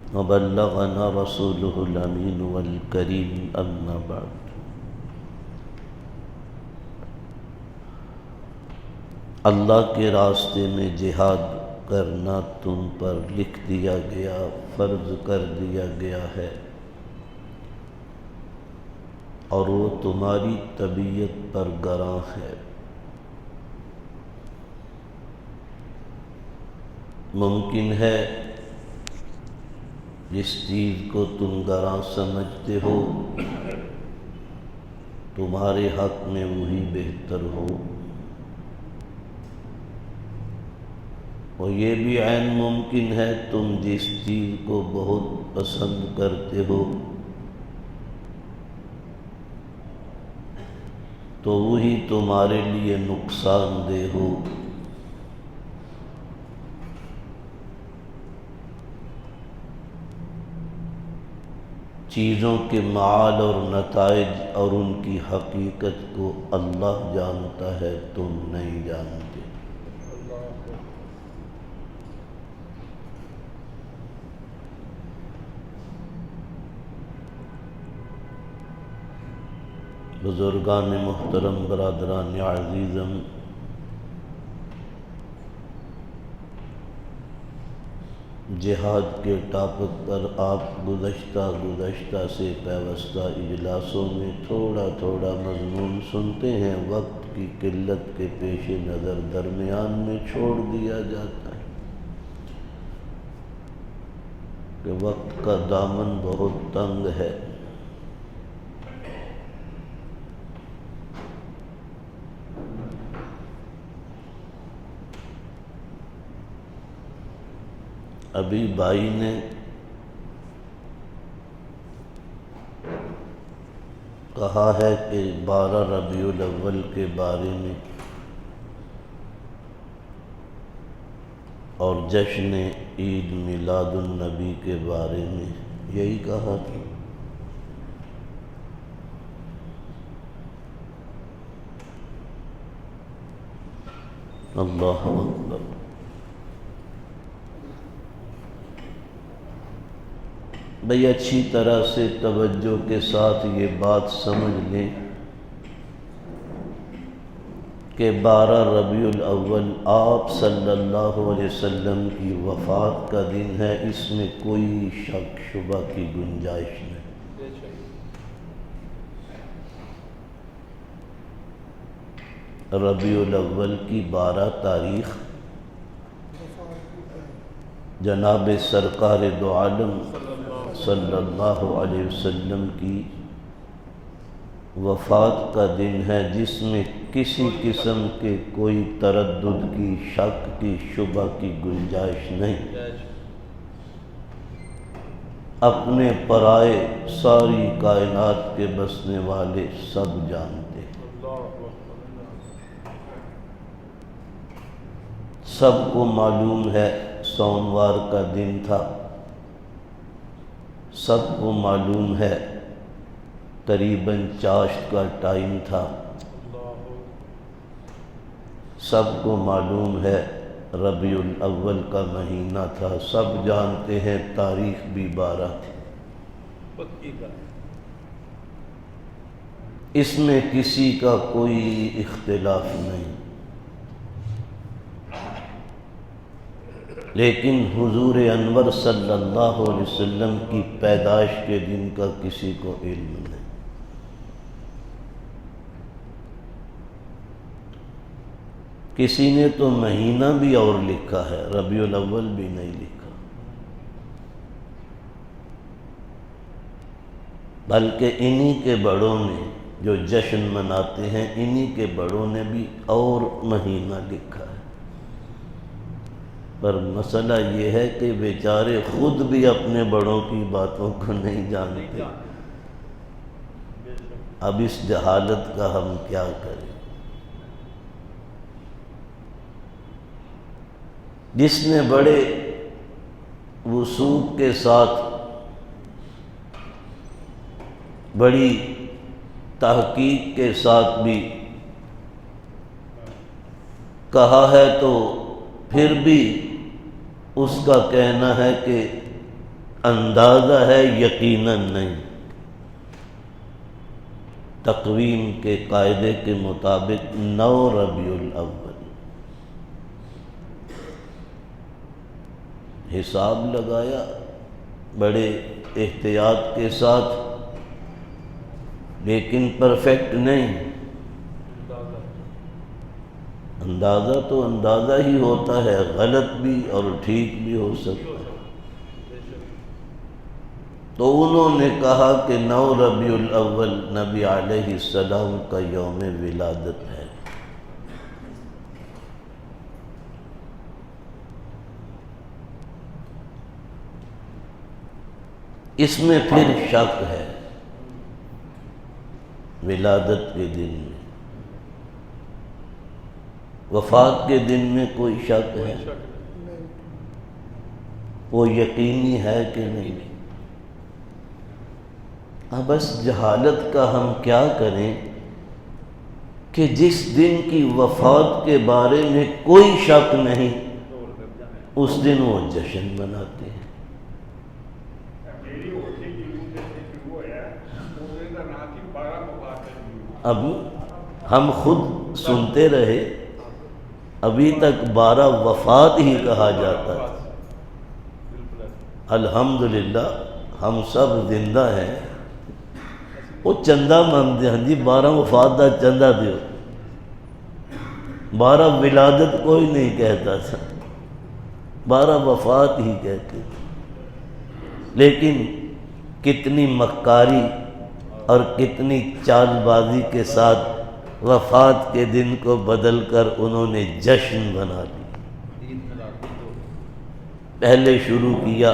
وبلغنا رسوله الأمين والكريم أما بعد اللہ کے راستے میں جہاد کرنا تم پر لکھ دیا گیا، فرض کر دیا گیا ہے، اور وہ تمہاری طبیعت پر گراں ہے۔ ممکن ہے جس چیز کو تم گراں سمجھتے ہو تمہارے حق میں وہی بہتر ہو، اور یہ بھی عین ممکن ہے تم جس چیز کو بہت پسند کرتے ہو تو وہی تمہارے لیے نقصان دہ ہو۔ چیزوں کے معال اور نتائج اور ان کی حقیقت کو اللہ جانتا ہے، تم نہیں جانتے۔ بزرگان محترم، برادران عزیزم، جہاد کے ٹاپک پر آپ گزشتہ سے پیوستہ اجلاسوں میں تھوڑا تھوڑا مضمون سنتے ہیں، وقت کی قلت کے پیش نظر درمیان میں چھوڑ دیا جاتا ہے کہ وقت کا دامن بہت تنگ ہے۔ ابھی بھائی نے کہا ہے کہ 12 ربیع الاول کے بارے میں اور جشن عید میلاد النبی کے بارے میں یہی کہا تھا۔ اللہ اکبر۔ بھئی اچھی طرح سے توجہ کے ساتھ یہ بات سمجھ لیں کہ 12 ربیع الاول آپ صلی اللہ علیہ وسلم کی وفات کا دن ہے، اس میں کوئی شک شبہ کی گنجائش نہیں۔ ربیع الاول کی 12 تاریخ جناب سرکار دو عالم صلی اللہ علیہ وسلم کی وفات کا دن ہے، جس میں کسی قسم کے کوئی تردد کی، شک کی، شبہ کی گنجائش نہیں۔ اپنے پرائے ساری کائنات کے بسنے والے سب جانتے ہیں، سب کو معلوم ہے سوموار کا دن تھا، سب کو معلوم ہے قریباً چاشت کا ٹائم تھا، سب کو معلوم ہے ربیع الاول کا مہینہ تھا، سب جانتے ہیں تاریخ بھی 12 تھی۔ اس میں کسی کا کوئی اختلاف نہیں، لیکن حضور انور صلی اللہ علیہ وسلم کی پیدائش کے دن کا کسی کو علم نہیں۔ کسی نے تو مہینہ بھی اور لکھا ہے، ربیع الاول بھی نہیں لکھا، بلکہ انہی کے بڑوں نے جو جشن مناتے ہیں، انہی کے بڑوں نے بھی اور مہینہ لکھا ہے۔ پر مسئلہ یہ ہے کہ بیچارے خود بھی اپنے بڑوں کی باتوں کو نہیں جانتے، اب اس جہالت کا ہم کیا کریں؟ جس نے بڑے وثوق کے ساتھ، بڑی تحقیق کے ساتھ بھی کہا ہے، تو پھر بھی اس کا کہنا ہے کہ اندازہ ہے یقیناً نہیں۔ تقویم کے قاعدے کے مطابق 9 ربیع الاول۔ حساب لگایا بڑے احتیاط کے ساتھ، لیکن پرفیکٹ نہیں۔ اندازہ تو اندازہ ہی ہوتا ہے، غلط بھی اور ٹھیک بھی ہو سکتا ہے۔ تو انہوں نے کہا کہ 9 ربیع الاول نبی علیہ السلام کا یوم ولادت ہے۔ اس میں پھر شک ہے ولادت کے دن میں، وفات کے دن میں کوئی شک ہے؟ وہ یقینی ہے کہ نہیں؟ بس جہالت کا ہم کیا کریں کہ جس دن کی وفات کے بارے میں کوئی شک نہیں، اس دن وہ جشن مناتے ہیں۔ اب ہم خود سنتے رہے، ابھی تک 12 وفات ہی کہا جاتا تھا۔ الحمدللہ ہم سب زندہ ہیں۔ وہ چندہ مانگتے ہیں جی 12 وفات دا چندہ دیو، 12 ولادت کوئی نہیں کہتا تھا، 12 وفات ہی کہتے تھے۔ لیکن کتنی مکاری اور کتنی چال بازی کے ساتھ وفات کے دن کو بدل کر انہوں نے جشن بنا لی۔ پہلے شروع کیا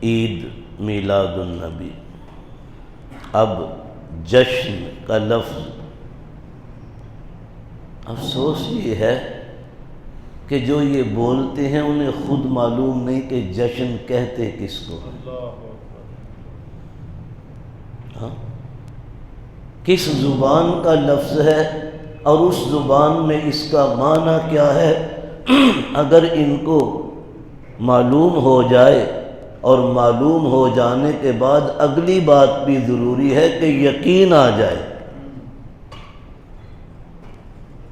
عید میلاد النبی، اب جشن کا لفظ۔ افسوس یہ ہے کہ جو یہ بولتے ہیں انہیں خود معلوم نہیں کہ جشن کہتے کس کو، کس زبان کا لفظ ہے اور اس زبان میں اس کا معنی کیا ہے۔ اگر ان کو معلوم ہو جائے اور معلوم ہو جانے کے بعد اگلی بات بھی ضروری ہے کہ یقین آ جائے۔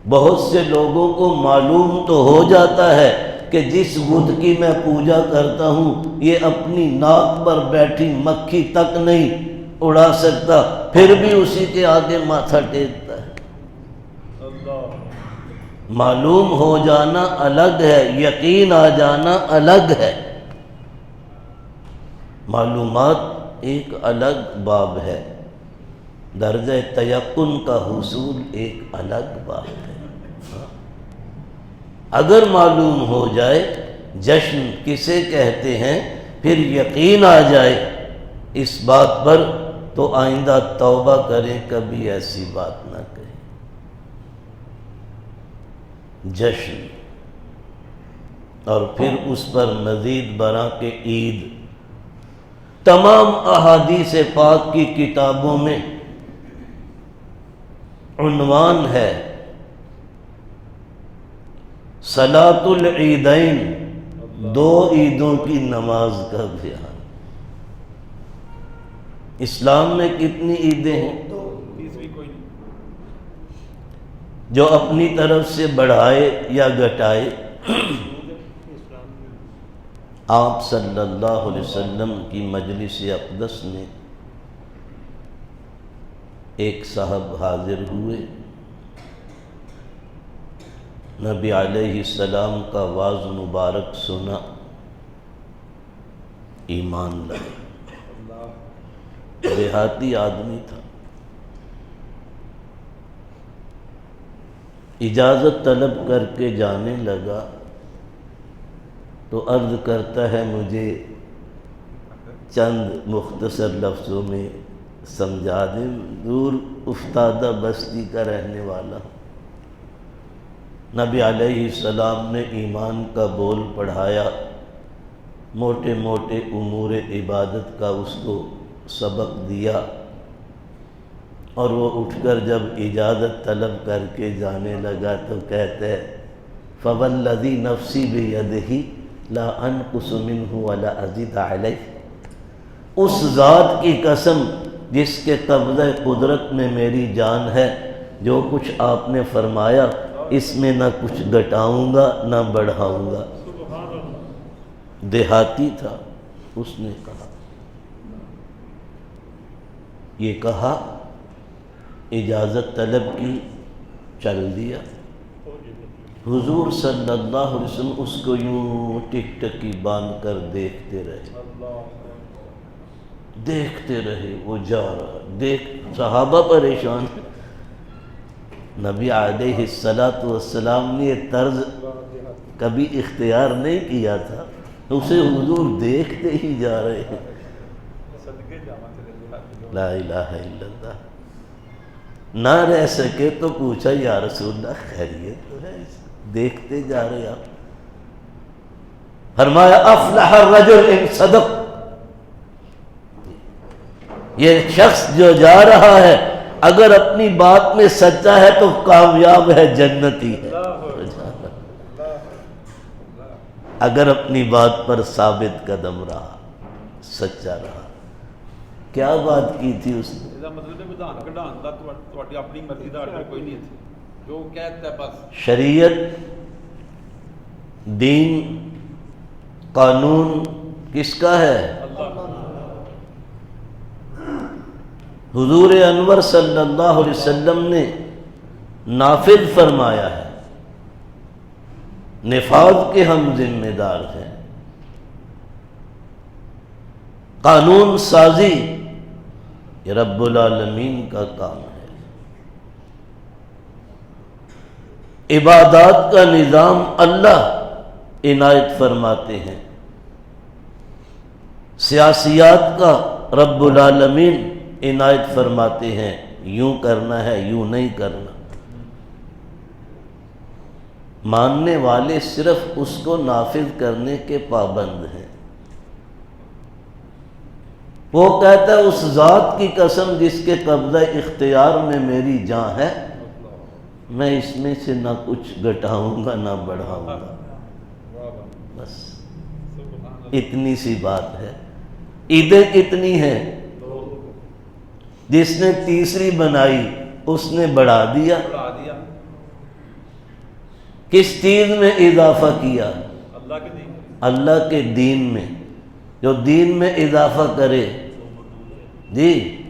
بہت سے لوگوں کو معلوم تو ہو جاتا ہے کہ جس بت کی میں پوجا کرتا ہوں یہ اپنی ناک پر بیٹھی مکھی تک نہیں اڑا سکتا، پھر بھی اسی کے آگے ماتھا ٹیکتا ہے۔ معلوم ہو جانا الگ ہے، یقین آ جانا الگ ہے۔ معلومات ایک الگ باب ہے، درجہ تیقن کا حصول ایک الگ باب ہے۔ اگر معلوم ہو جائے جشن کسے کہتے ہیں، پھر یقین آ جائے اس بات پر، تو آئندہ توبہ کریں، کبھی ایسی بات نہ کہیں۔ جشن، اور پھر اس پر مزید برآں کہ عید۔ تمام احادیث پاک کی کتابوں میں عنوان ہے صلاۃ العیدین، 2 عیدوں کی نماز کا بیان۔ اسلام میں کتنی عیدیں ہیں؟ جو اپنی طرف سے بڑھائے یا گھٹائے، آپ صلی اللہ علیہ وسلم کی مجلس اقدس میں ایک صاحب حاضر ہوئے، نبی علیہ السلام کا واعظ مبارک سنا، ایمان لائے۔ دیہاتی آدمی تھا، اجازت طلب کر کے جانے لگا تو عرض کرتا ہے مجھے چند مختصر لفظوں میں سمجھا دیں، دور افتادہ بستی کا رہنے والا۔ نبی علیہ السلام نے ایمان کا بول پڑھایا، موٹے موٹے امور عبادت کا اس کو سبق دیا، اور وہ اٹھ کر جب اجازت طلب کر کے جانے لگا تو کہتے ہیں فوالذی نفسی بیدہ لا انقص منہ ولا ازید علیہ، اس ذات کی قسم جس کے قبضہ قدرت میں میری جان ہے، جو کچھ آپ نے فرمایا اس میں نہ کچھ گھٹاؤں گا نہ بڑھاؤں گا۔ دیہاتی تھا، اس نے کہا، یہ کہا، اجازت طلب کی، چل دیا۔ حضور صلی اللہ علیہ وسلم اس کو یوں ٹک ٹکی باندھ کر دیکھتے رہے، وہ جا رہا، صحابہ پریشان۔ نبی علیہ السلام نے یہ طرز کبھی اختیار نہیں کیا تھا، اسے حضور دیکھتے ہی جا رہے ہیں۔ لا الہ الا اللہ۔ نہ رہ سکے تو پوچھا، یا رسول اللہ خیریت تو ہے؟ دیکھتے جا رہے آپ۔ فرمایا افلح الرجل ان صدق، یہ شخص جو جا رہا ہے اگر اپنی بات میں سچا ہے تو کامیاب ہے، جنتی ہے۔ اگر اپنی بات پر ثابت قدم رہا، سچا رہا۔ کیا بات کی تھی اس نے؟ شریعت، دین، قانون کس کا ہے؟ حضور انور صلی اللہ علیہ وسلم نے نافذ فرمایا ہے، نفاذ کے ہم ذمہ دار ہیں۔ قانون سازی یہ رب العالمین کا کام ہے۔ عبادات کا نظام اللہ عنایت فرماتے ہیں، سیاسیات کا رب العالمین عنایت فرماتے ہیں، یوں کرنا ہے یوں نہیں کرنا۔ ماننے والے صرف اس کو نافذ کرنے کے پابند ہیں۔ وہ کہتا ہے اس ذات کی قسم جس کے قبضہ اختیار میں میری جان ہے، میں اس میں سے نہ کچھ گھٹاؤں گا نہ بڑھاؤں گا۔ بس اتنی سی بات ہے۔ عیدیں کتنی ہیں؟ جس نے تیسری بنائی اس نے بڑھا دیا۔ کس چیز میں اضافہ کیا؟ اللہ کے دین میں۔ جو دین میں اضافہ کرے، جی